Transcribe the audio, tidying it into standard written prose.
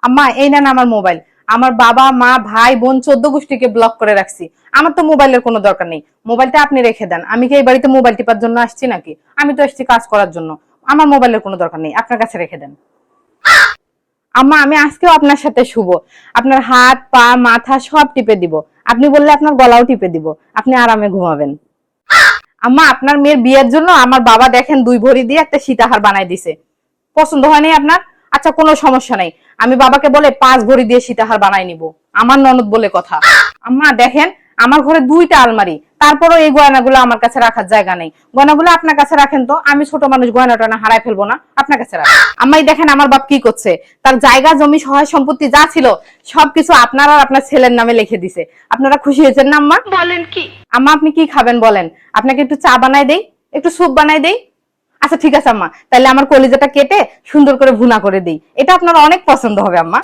আম্মা এই নেন আমার মোবাইল। আমার বাবা মা ভাই বোন 14 গোষ্ঠীকে ব্লক করে রাখছি। আমার তো মোবাইলের কোনো দরকার নেই, মোবাইলটা আপনি রেখে দেন। আমি কি এই বাড়িতে মোবাইল টিপার জন্য আসছি নাকি? আমি তো আসছি কাজ করার জন্য। আমার মোবাইলের কোনো দরকার নেই, আপনার কাছে রেখে দেন। আম্মা আমি আজকেও আপনার সাথে শুভ, আপনার হাত পা মাথা সব টিপে দিব। আপনি বললে আপনার গলাও টিপে দিব, আপনি আরামে ঘুমাবেন। আম্মা আপনার মেয়ের বিয়ের জন্য আমার বাবা দেখেন 2 ভরি দিয়ে একটা সীতাহার বানাই দিছে। পছন্দ হয়নি আপনার? আচ্ছা কোনো সমস্যা নাই, আমি বাবাকে বলে 5 ভরি দিয়ে সীতাহার বানাই নিব। আমার ননদ বলে কথা। আম্মা দেখেন আমার ঘরে 2টা আলমারি, তারপরও এই গয়নাগুলো আমার কাছে রাখার জায়গা নেই। গয়নাগুলো আপনার কাছে রাখেন তো, আমি ছোট মানুষ গয়না টয়না হারাই ফেলবো না, আপনার কাছে রাখেন। আম্মাই দেখেন আমার বাপ কি করছে, তার জায়গা জমি সহায় সম্পত্তি যা ছিল সবকিছু আপনার আর আপনার ছেলের নামে লিখে দিছে। আপনারা খুশি হয়েছেন না আম্মা? বলেন কি? আম্মা আপনি কি খাবেন বলেন? আপনাকে একটু চা বানাই দেই, একটু স্যুপ বানাই দেই? আচ্ছা ঠিক আছে আম্মা, তাহলে আমার কলিজাটা কেটে সুন্দর করে ভুনা করে দিই, এটা আপনার অনেক পছন্দ হবে আম্মা।